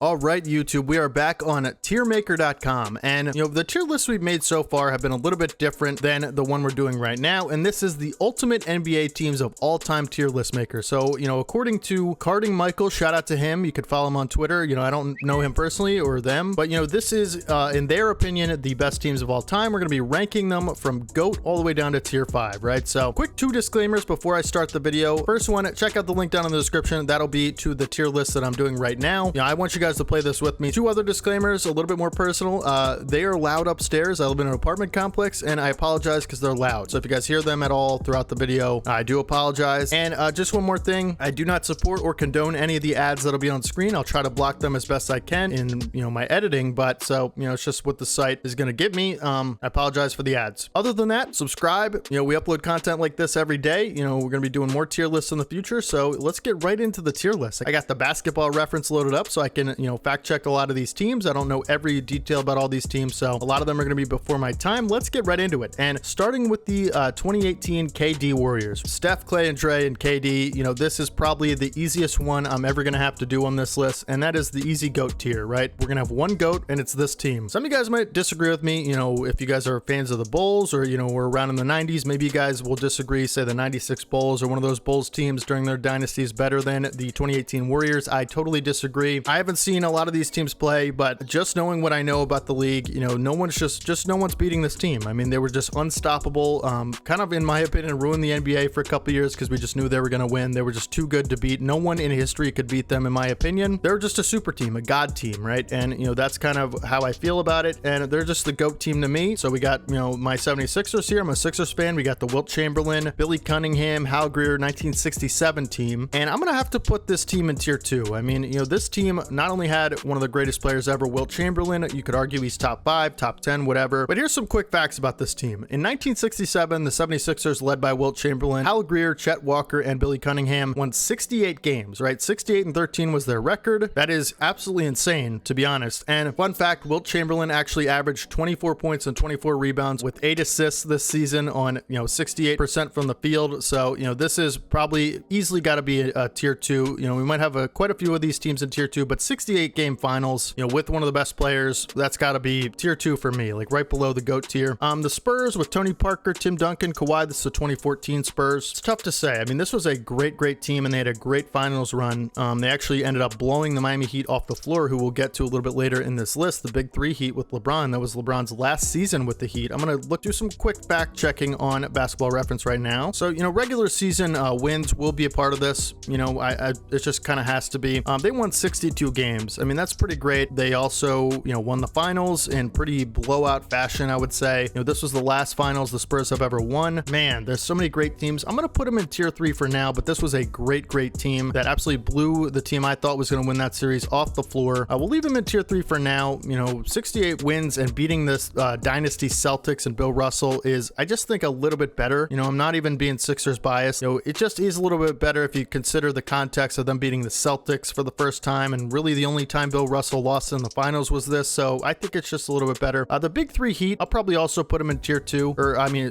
All right, YouTube, we are back on tiermaker.com, and the tier lists we've made so far have been a little bit different than the one we're doing right now, and this is the ultimate NBA teams of all time tier list maker. So, according to Carding Michael, shout out to him. You could follow him on Twitter. I don't know him personally or them, but this is, in their opinion, the best teams of all time. We're going to be ranking them from GOAT all the way down to tier 5, right? So, quick 2 disclaimers before I start the video. First one, check out the link down in the description. That'll be to the tier list that I'm doing right now. I want you guys to play this with me. 2 other disclaimers, a little bit more personal. They are loud upstairs. I live in an apartment complex, and I apologize because they're loud. So if you guys hear them at all throughout the video, I do apologize. And just one more thing, I do not support or condone any of the ads that'll be on screen. I'll try to block them as best I can in my editing, but so it's just what the site is going to give me. I apologize for the ads. Other than that, subscribe. We upload content like this every day. We're going to be doing more tier lists in the future, so let's get right into the tier list. I got the basketball reference loaded up so I can fact check a lot of these teams. I don't know every detail about all these teams, so a lot of them are going to be before my time. Let's get right into it. And starting with the 2018 KD Warriors, Steph, Clay, and Dre, and KD. This is probably the easiest one I'm ever going to have to do on this list, and that is the easy GOAT tier, right? We're going to have one GOAT, and it's this team. Some of you guys might disagree with me. If you guys are fans of the Bulls, or were around in the 90s, maybe you guys will disagree, say the 96 Bulls or one of those Bulls teams during their dynasties better than the 2018 Warriors. I totally disagree. I haven't seen a lot of these teams play, but just knowing what I know about the league, no one's beating this team. I mean, they were just unstoppable. Kind of, in my opinion, ruined the NBA for a couple years because we just knew they were going to win. They were just too good to beat. No one in history could beat them, in my opinion. They're just a super team, a god team, right? And that's kind of how I feel about it. And they're just the GOAT team to me. So we got my 76ers here. I'm a Sixers fan. We got the Wilt Chamberlain, Billy Cunningham, Hal Greer 1967 team. And I'm going to have to put this team in tier 2. I mean, this team not only had one of the greatest players ever, Wilt Chamberlain. You could argue he's top 5, top 10, whatever. But here's some quick facts about this team. In 1967, the 76ers, led by Wilt Chamberlain, Hal Greer, Chet Walker, and Billy Cunningham, won 68 games, right? 68-13 was their record. That is absolutely insane, to be honest. And fun fact, Wilt Chamberlain actually averaged 24 points and 24 rebounds with 8 assists this season on, 68% from the field. So, this is probably easily got to be a tier 2. We might have quite a few of these teams in tier 2, but 68 game finals, with one of the best players, that's got to be tier 2 for me, like right below the GOAT tier. The Spurs with Tony Parker, Tim Duncan, Kawhi. This is the 2014 Spurs. It's tough to say. I mean, this was a great team, and they had a great finals run. They actually ended up blowing the Miami Heat off the floor, who we'll get to a little bit later in this list. The Big 3 Heat with LeBron. That was LeBron's last season with the Heat. I'm going to do some quick fact checking on Basketball Reference right now. So, regular season wins will be a part of this. It just kind of has to be. They won 62 games. I mean, that's pretty great. They also, won the finals in pretty blowout fashion, I would say. This was the last finals the Spurs have ever won. Man, there's so many great teams. I'm going to put them in tier 3 for now, but this was a great team that absolutely blew the team I thought was going to win that series off the floor. We'll leave them in tier 3 for now. 68 wins and beating this dynasty Celtics and Bill Russell is, I just think, a little bit better. I'm not even being Sixers biased. It just is a little bit better if you consider the context of them beating the Celtics for the first time, and really the only time Bill Russell lost in the finals was this. So I think it's just a little bit better. The Big 3 Heat, I'll probably also put them in tier 2,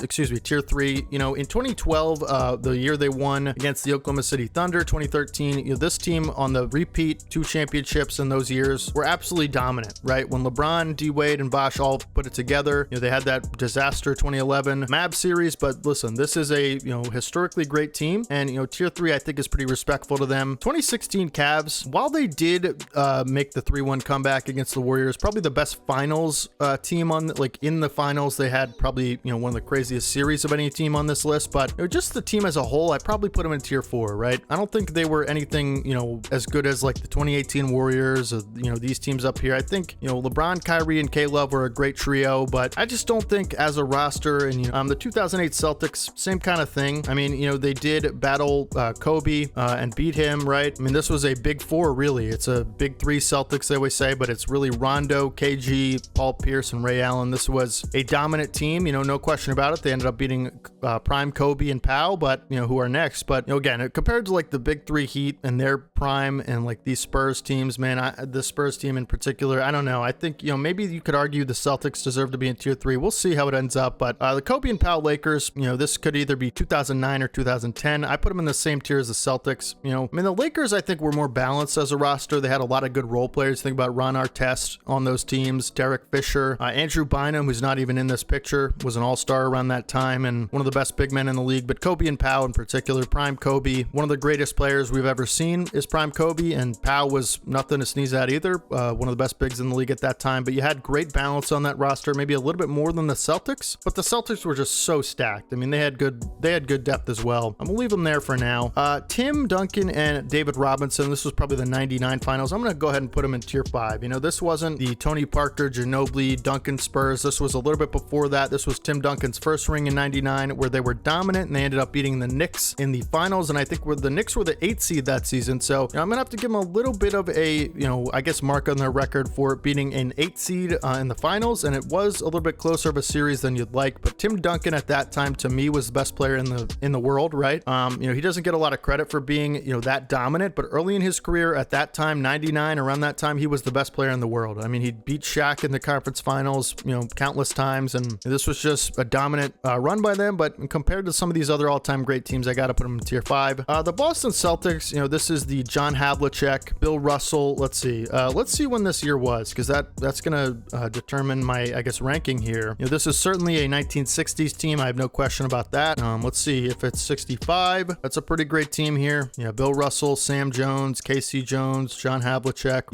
tier 3. In 2012, the year they won against the Oklahoma City Thunder, 2013, this team on the repeat 2 championships in those years were absolutely dominant, right? When LeBron, D Wade, and Bosh all put it together, they had that disaster 2011 Mavs series. But listen, this is a historically great team, and tier 3 I think is pretty respectful to them. 2016 Cavs, while they did make the 3-1 comeback against the Warriors, probably the best finals team on in the finals. They had probably one of the craziest series of any team on this list, but just the team as a whole, I probably put them in tier 4, right? I don't think they were anything as good as like the 2018 Warriors or these teams up here. I think LeBron, Kyrie, and K-Love were a great trio, but I just don't think as a roster. And the 2008 Celtics, same kind of thing. I mean, they did battle Kobe and beat him, right? I mean, this was a big 4, really. It's a big 3 Celtics, they always say, but it's really Rondo, KG, Paul Pierce, and Ray Allen. This was a dominant team, no question about it. They ended up beating prime Kobe and Powell, but who are next. But again, compared to like the Big 3 Heat and their prime and like these Spurs teams, man, the Spurs team in particular, I don't know. I think maybe you could argue the Celtics deserve to be in tier 3. We'll see how it ends up. But the Kobe and Powell Lakers, this could either be 2009 or 2010. I put them in the same tier as the Celtics. I mean, the Lakers I think were more balanced as a roster. They had a lot lot of good role players. Think about Ron Artest on those teams, Derek Fisher, Andrew Bynum, who's not even in this picture, was an all-star around that time and one of the best big men in the league. But Kobe and Powell in particular, prime Kobe, one of the greatest players we've ever seen is prime Kobe, and Powell was nothing to sneeze at either. One of the best bigs in the league at that time. But you had great balance on that roster, maybe a little bit more than the Celtics, but the Celtics were just so stacked. I mean, they had good depth as well. I'm gonna leave them there for now. Tim Duncan and David Robinson, this was probably the 99 finals. I'm gonna go ahead and put them in tier 5. You know, this wasn't the Tony Parker, Ginobili, Duncan Spurs. This was a little bit before that. This was Tim Duncan's first ring in 99, where they were dominant and they ended up beating the Knicks in the finals. And I think the Knicks were the 8th seed that season. So you know, I'm gonna have to give them a little bit of a, I guess, mark on their record for beating an 8th seed in the finals. And it was a little bit closer of a series than you'd like. But Tim Duncan at that time, to me, was the best player in the world, right? He doesn't get a lot of credit for being, that dominant, but early in his career at that time, 99, around that time, he was the best player in the world. I mean, he beat Shaq in the conference finals, countless times, and this was just a dominant run by them. But compared to some of these other all-time great teams, I got to put them in tier 5. The Boston Celtics, this is the John Havlicek, Bill Russell. Let's see when this year was, because that's going to determine my, I guess, ranking here. This is certainly a 1960s team. I have no question about that. Let's see if it's 65. That's a pretty great team here. Bill Russell, Sam Jones, Casey Jones, John Havlicek.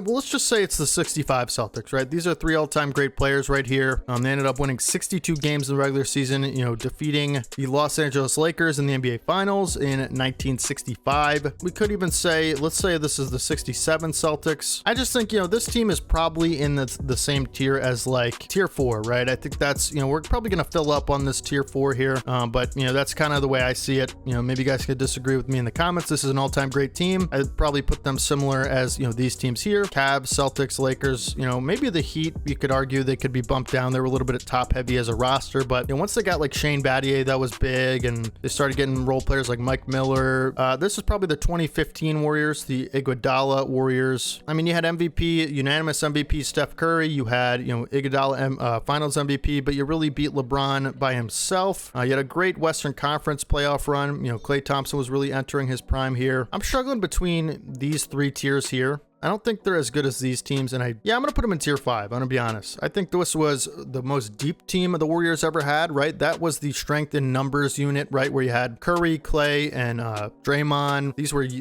Let's just say it's the 65 Celtics, right? These are 3 all-time great players right here. They ended up winning 62 games in the regular season, defeating the Los Angeles Lakers in the NBA Finals in 1965. We could even say, let's say this is the 67 Celtics. I just think, this team is probably in the same tier as like tier 4, right? I think that's, we're probably going to fill up on this tier 4 here. But that's kind of the way I see it. Maybe you guys could disagree with me in the comments. This is an all-time great team. I'd probably put them similar as, these teams here. Cavs, Celtics, Lakers, maybe the Heat, you could argue they could be bumped down. They were a little bit top heavy as a roster, but once they got like Shane Battier, that was big, and they started getting role players like Mike Miller. This is probably the 2015 Warriors, the Iguodala Warriors. I mean, you had MVP, unanimous MVP Steph Curry. You had, Iguodala Finals MVP, but you really beat LeBron by himself. You had a great Western Conference playoff run. Klay Thompson was really entering his prime here. I'm struggling between these 3 tiers here. I don't think they're as good as these teams, and I'm going to put them in tier 5. I'm going to be honest. I think this was the most deep team the Warriors ever had, right? That was the strength in numbers unit, right? Where you had Curry, Clay, and Draymond.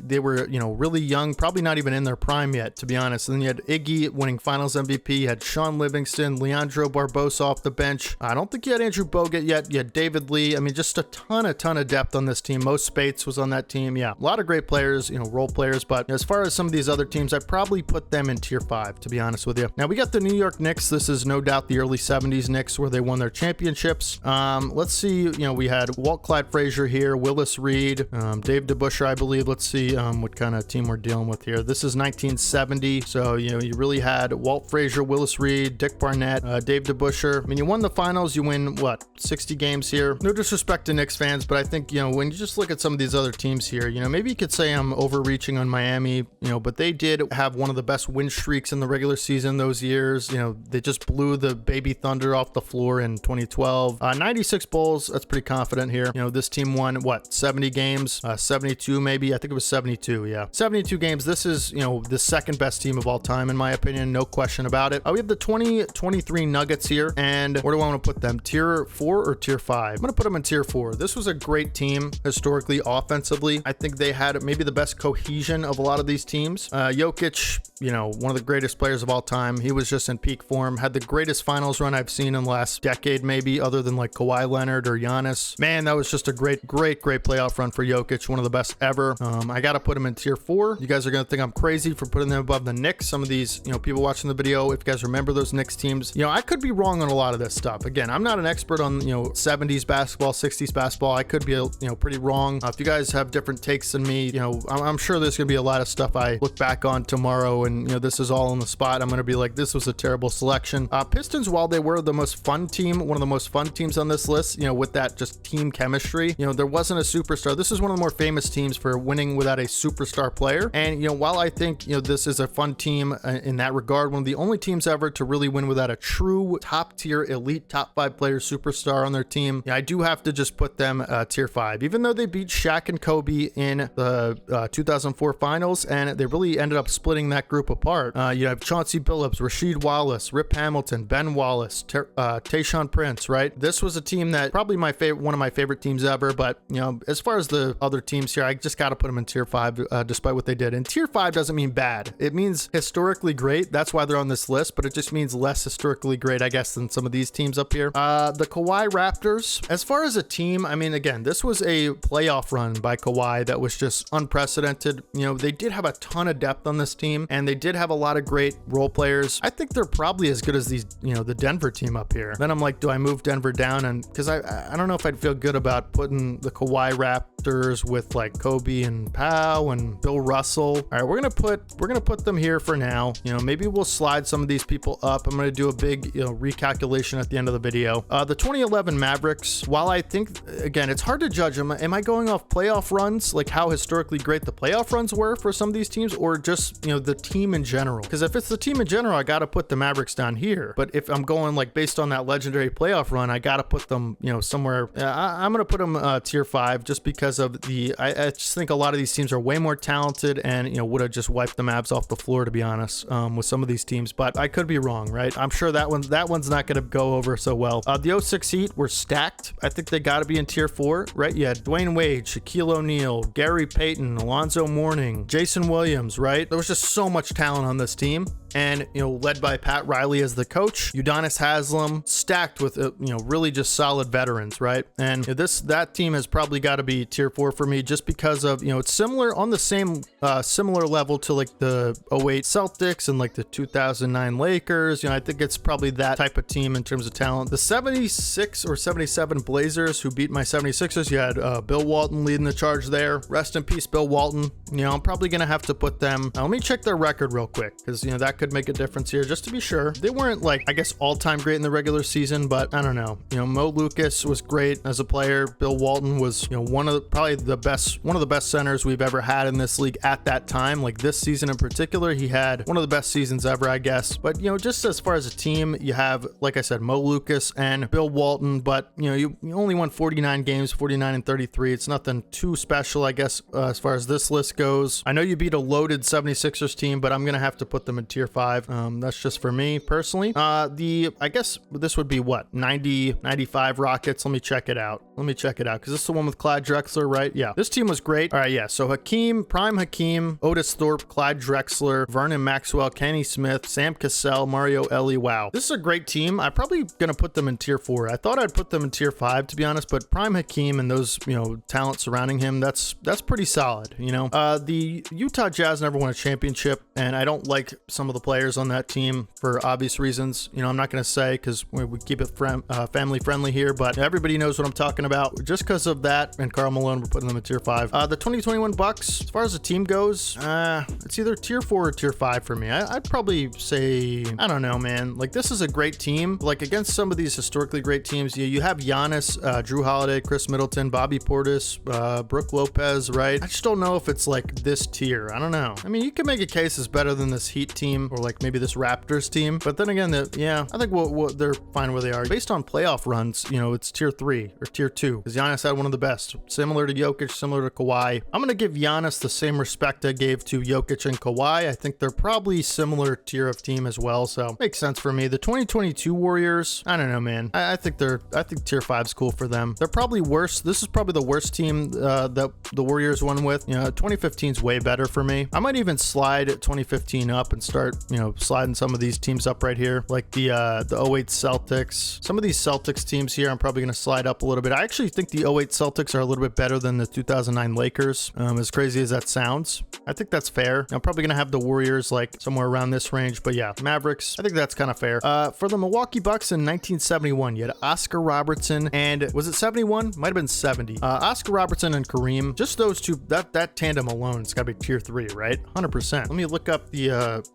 They were really young, probably not even in their prime yet, to be honest. And then you had Iggy winning Finals MVP. You had Sean Livingston, Leandro Barbosa off the bench. I don't think you had Andrew Bogut yet. You had David Lee. I mean, just a ton of depth on this team. Mo Spates was on that team. Yeah, a lot of great players, role players. But as far as some of these other teams, I probably put them in tier 5, to be honest with you. Now we got the New York Knicks. This is no doubt the early 70s Knicks, where they won their championships. Let's see, we had Walt Clyde Frazier here, Willis Reed, Dave DeBusschere, I believe. Let's see what kind of team we're dealing with here. This is 1970, so you really had Walt Frazier, Willis Reed, Dick Barnett, Dave DeBusschere. I mean, you won the finals. You win 60 games here. No disrespect to Knicks fans, but I think when you just look at some of these other teams here, maybe you could say I'm overreaching on Miami, but they did have one of the best win streaks in the regular season those years. They just blew the baby Thunder off the floor in 2012. 96 Bulls, that's pretty confident here. This team won 70 games, 72 maybe. I think it was 72. Yeah, 72 games. This is the second best team of all time in my opinion, no question about it. We have the 2023 Nuggets here, and where do I want to put them? Tier 4 or tier 5? I'm gonna put them in tier 4. This was a great team historically, offensively. I think they had maybe the best cohesion of a lot of these teams. Jokic, one of the greatest players of all time. He was just in peak form, had the greatest finals run I've seen in the last decade, maybe, other than like Kawhi Leonard or Giannis. Man, that was just a great playoff run for Jokic, one of the best ever. I got to put him in tier 4. You guys are going to think I'm crazy for putting them above the Knicks. Some of these, people watching the video, if you guys remember those Knicks teams, I could be wrong on a lot of this stuff. Again, I'm not an expert on, 70s basketball, 60s basketball. I could be, pretty wrong. If you guys have different takes than me, I'm sure there's going to be a lot of stuff I look back on tomorrow, and this is all on the spot. I'm going to be like, this was a terrible selection. Pistons, while they were the most fun team, one of the most fun teams on this list, with that just team chemistry, there wasn't a superstar. This is one of the more famous teams for winning without a superstar player. And, while I think, this is a fun team in that regard, one of the only teams ever to really win without a true top tier, elite, top 5 player superstar on their team, I do have to just put them tier 5, even though they beat Shaq and Kobe in the 2004 finals, and they really ended up splitting that group apart. You have Chauncey Billups, Rasheed Wallace, Rip Hamilton, Ben Wallace, Tayshaun Prince, right? This was a team that probably one of my favorite teams ever, but you know, as far as the other teams here, I just got to put them in tier 5 despite what they did. And tier 5 doesn't mean bad. It means historically great. That's why they're on this list, but it just means less historically great, I guess, than some of these teams up here. The Kawhi Raptors, as far as a team, I mean, again, this was a playoff run by Kawhi that was just unprecedented. You know, they did have a ton of depth on this team, and they did have a lot of great role players. I think they're probably as good as these, you know, the Denver team up here. Then I'm like, do I move Denver down? And because I don't know if I'd feel good about putting the Kawhi Raptors with like Kobe and Powell and Bill Russell. All right, we're gonna put them here for now. You know, maybe we'll slide some of these people up. I'm gonna do a big, you know, recalculation at the end of the video. The 2011 Mavericks, while I think, again, it's hard to judge them. Am I going off playoff runs, like how historically great the playoff runs were for some of these teams, or just, you know, the team in general? Because if it's the team in general, I got to put the Mavericks down here. But if I'm going like based on that legendary playoff run, I got to put them, you know, somewhere. I'm going to put them tier 5 just because of I just think a lot of these teams are way more talented and, you know, would have just wiped the Mavs off the floor, to be honest, with some of these teams. But I could be wrong, right? I'm sure that one's not going to go over so well. The 06 Heat were stacked. I think they got to be in tier 4, right? Yeah, Dwayne Wade, Shaquille O'Neal, Gary Payton, Alonzo Mourning, Jason Williams, right? There was just so much talent on this team. And, you know, led by Pat Riley as the coach, Udonis Haslem, stacked with, you know, really just solid veterans, right? And that team has probably got to be tier 4 for me just because of, you know, it's similar on the same, similar level to like the 08 Celtics and like the 2009 Lakers. You know, I think it's probably that type of team in terms of talent. The 76 or 77 Blazers, who beat my 76ers, you had Bill Walton leading the charge there. Rest in peace, Bill Walton. You know, I'm probably going to have to put them. Let me check their record real quick because, you know, that could make a difference here just to be sure. They weren't like, I guess, all-time great in the regular season, but I don't know. You know, Mo Lucas was great as a player. Bill Walton was, you know, one of the best centers we've ever had in this league at that time. Like this season in particular, he had one of the best seasons ever, I guess. But, you know, just as far as a team, you have, like I said, Mo Lucas and Bill Walton, but, you know, you only won 49 games, 49-33. It's nothing too special, I guess, as far as this list goes. I know you beat a loaded 76ers team, but I'm going to have to put them in tier 5. That's just for me personally. I guess this would be what, 95 Rockets. Let me check it out because this is the one with Clyde Drexler, right? Yeah, this team was great. All right, yeah, so Prime Hakeem, Otis Thorpe, Clyde Drexler, Vernon Maxwell, Kenny Smith, Sam Cassell, Mario Elie. Wow, this is a great team. I'm probably gonna put them in tier 4. I thought I'd put them in tier 5, to be honest, but Prime Hakeem and those, you know, talent surrounding him, that's pretty solid. You know, the Utah Jazz never won a championship, and I don't like some of the players on that team for obvious reasons. You know, I'm not going to say because we keep it family friendly here, but everybody knows what I'm talking about. Just because of that and Karl Malone, we're putting them at tier 5. The 2021 Bucks, as far as the team goes, it's either tier 4 or tier 5 for me. I'd probably say, I don't know, man. Like, this is a great team. Like, against some of these historically great teams, you have Giannis, Drew Holiday, Chris Middleton, Bobby Portis, Brook Lopez, right? I just don't know if it's like this tier. I don't know. I mean, you can make a case it's better than this Heat team or like maybe this Raptors team, but then again, I think they're fine where they are. Based on playoff runs, you know, it's tier 3 or tier 2 because Giannis had one of the best, similar to Jokic, similar to Kawhi. I'm going to give Giannis the same respect I gave to Jokic and Kawhi. I think they're probably similar tier of team as well, so makes sense for me. The 2022 Warriors, I don't know, man. I think tier 5 is cool for them. They're probably worse. This is probably the worst team that the Warriors won with. You know, 2015 is way better for me. I might even slide 2015 up and start, you know, sliding some of these teams up right here, like the 08 Celtics. Some of these Celtics teams here, I'm probably going to slide up a little bit. I actually think the 08 Celtics are a little bit better than the 2009 Lakers, as crazy as that sounds. I think that's fair. I'm probably going to have the Warriors like somewhere around this range, but yeah, Mavericks, I think that's kind of fair. For the Milwaukee Bucks in 1971, you had Oscar Robertson and, was it 71? Might have been 70. Oscar Robertson and Kareem, just those two, that tandem alone, it's got to be tier 3, right? 100%. Let me look up the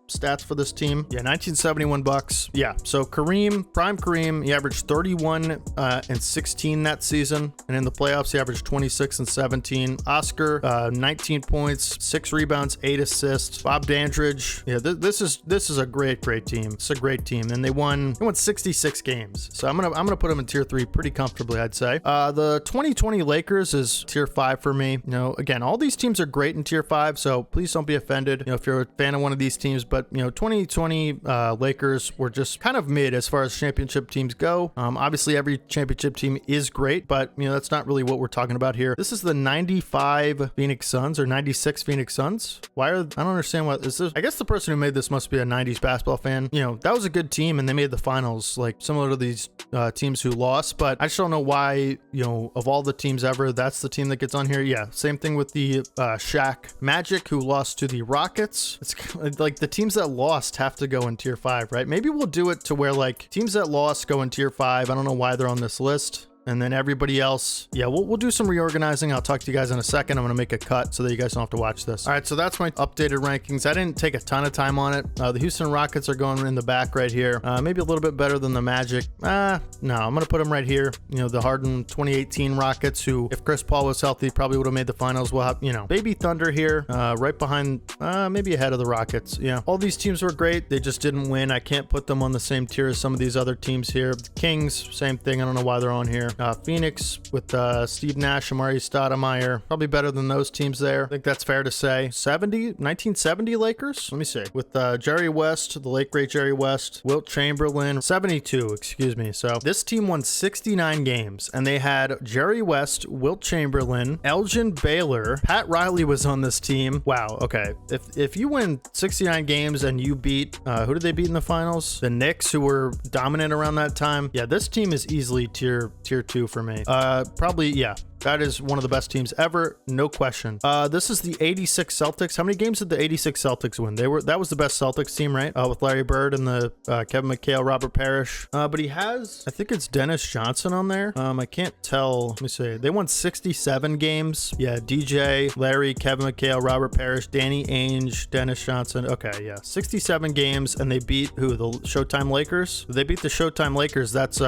stats stats for this team. Yeah, 1971 bucks. Yeah, so Kareem, prime Kareem, he averaged 31 and 16 that season, and in the playoffs he averaged 26 and 17. Oscar, 19 points, 6 rebounds, 8 assists. Bob Dandridge, yeah, this is a great team. It's a great team, and they won 66 games. So I'm gonna put them in tier 3 pretty comfortably, I'd say. The 2020 Lakers is tier 5 for me. You know, again, all these teams are great in tier 5, so please don't be offended, you know, if you're a fan of one of these teams. But you know, 2020 Lakers were just kind of mid as far as championship teams go. Obviously every championship team is great, but you know, that's not really what we're talking about here. This is the 95 Phoenix Suns or 96 Phoenix Suns. I don't understand what this is. I guess the person who made this must be a 90s basketball fan. You know, that was a good team and they made the finals, like similar to these teams who lost, but I just don't know why, you know, of all the teams ever, that's the team that gets on here. Yeah, same thing with the Shaq Magic, who lost to the Rockets. It's like the teams that lost have to go in tier 5, right? Maybe we'll do it to where like teams that lost go in tier 5. I don't know why they're on this list. And then everybody else, yeah, we'll do some reorganizing. I'll talk to you guys in a second. I'm going to make a cut so that you guys don't have to watch this. All right, so that's my updated rankings. I didn't take a ton of time on it. The Houston Rockets are going in the back right here. Maybe a little bit better than the Magic. No, I'm going to put them right here. You know, the Harden 2018 Rockets, who, if Chris Paul was healthy, probably would have made the finals. We'll have, you know, Baby Thunder here, right behind, maybe ahead of the Rockets. Yeah, all these teams were great. They just didn't win. I can't put them on the same tier as some of these other teams here. The Kings, same thing. I don't know why they're on here. Phoenix with Steve Nash, Amari Stoudemire, probably better than those teams there. I think that's fair to say. 1970 Lakers? Let me see. With Jerry West, the late great Jerry West, Wilt Chamberlain, 72, excuse me. So this team won 69 games, and they had Jerry West, Wilt Chamberlain, Elgin Baylor, Pat Riley was on this team. Wow, okay. If you win 69 games and you beat, who did they beat in the finals? The Knicks, who were dominant around that time. Yeah, this team is easily tier 2 for me. Probably, yeah. That is one of the best teams ever, no question. This is the 86 Celtics. How many games did the 86 Celtics win? That was the best Celtics team, right? With Larry Bird and the Kevin McHale, Robert Parrish. But he has, I think it's Dennis Johnson on there. I can't tell. Let me see. They won 67 games. Yeah, DJ, Larry, Kevin McHale, Robert Parrish, Danny Ainge, Dennis Johnson. Okay, yeah, 67 games, and they beat who? The Showtime Lakers. They beat the Showtime Lakers. That's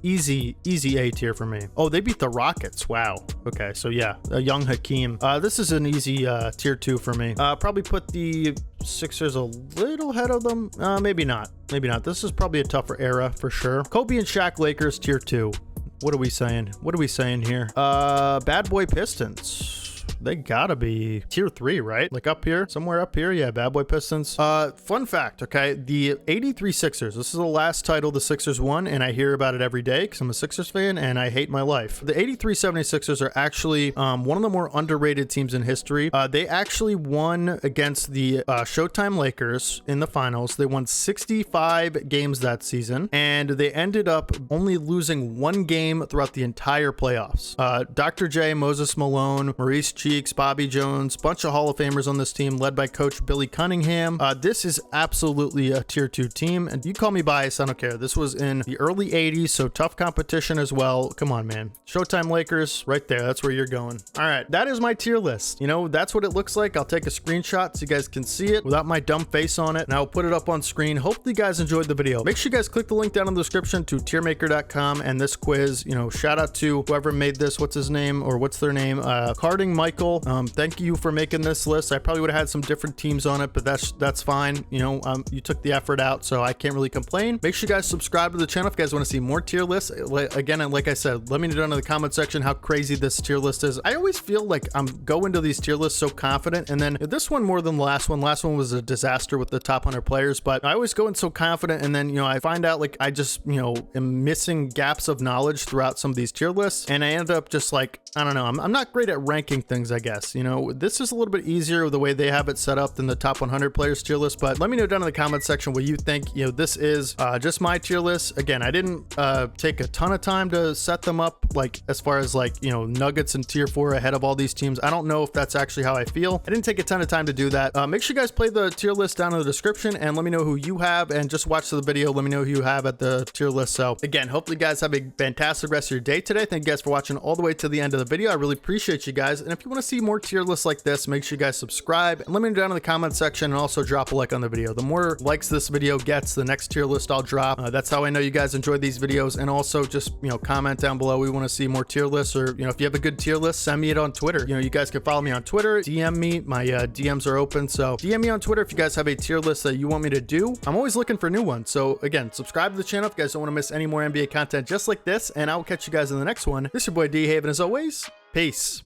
easy A tier for me. Oh, they beat the Rockets. Wow. Okay, so yeah, a young Hakeem. This is an easy tier 2 for me. Probably put the Sixers a little ahead of them. Maybe not. Maybe not. This is probably a tougher era for sure. Kobe and Shaq Lakers tier 2. What are we saying? What are we saying here? Bad Boy Pistons. They gotta be tier 3, right? Like up here, somewhere up here. Yeah, Bad Boy Pistons. Fun fact, okay? The 83 Sixers. This is the last title the Sixers won, and I hear about it every day because I'm a Sixers fan and I hate my life. The 83 76ers are actually one of the more underrated teams in history. They actually won against the Showtime Lakers in the finals. They won 65 games that season, and they ended up only losing 1 game throughout the entire playoffs. Dr. J, Moses Malone, Maurice Cheeks, Bobby Jones, bunch of Hall of Famers on this team led by Coach Billy Cunningham. This is absolutely a tier 2 team, and you call me biased, I don't care. This was in the early 80s, so tough competition as well. Come on, man. Showtime Lakers, right there. That's where you're going. All right, that is my tier list. You know, that's what it looks like. I'll take a screenshot so you guys can see it without my dumb face on it, and I'll put it up on screen. Hopefully you guys enjoyed the video. Make sure you guys click the link down in the description to tiermaker.com and this quiz. You know, shout out to whoever made this. What's his name, or what's their name? Carding Michael. Thank you for making this list. I probably would have had some different teams on it, but that's fine. You know, you took the effort out, so I can't really complain. Make sure you guys subscribe to the channel if you guys want to see more tier lists. Again, and like I said, let me know down in the comment section how crazy this tier list is. I always feel like I'm going to these tier lists so confident, and then this one more than the last one. Last one was a disaster with the top 100 players, but I always go in so confident, and then, you know, I find out like I just, you know, am missing gaps of knowledge throughout some of these tier lists, and I end up just like, I don't know, I'm not great at ranking things, I guess. You know, this is a little bit easier the way they have it set up than the top 100 players tier list, but let me know down in the comment section what you think. You know, this is just my tier list. Again, I didn't take a ton of time to set them up, like as far as like, you know, Nuggets in tier 4 ahead of all these teams. I don't know if that's actually how I feel. I didn't take a ton of time to do that. Make sure you guys play the tier list down in the description and let me know who you have, and just watch the video. Let me know who you have at the tier list. So again, hopefully you guys have a fantastic rest of your day today. Thank you guys for watching all the way to the end of the video. I really appreciate you guys. And if you you want to see more tier lists like this, make sure you guys subscribe and let me know down in the comment section, and also drop a like on the video. The more likes this video gets, the next tier list I'll drop. That's how I know you guys enjoyed these videos. And also just, comment down below. We want to see more tier lists, or, if you have a good tier list, send me it on Twitter. You guys can follow me on Twitter, DM me. My DMs are open. So DM me on Twitter if you guys have a tier list that you want me to do. I'm always looking for new ones. So again, subscribe to the channel if you guys don't want to miss any more NBA content just like this. And I will catch you guys in the next one. This is your boy D-Haven. As always, peace.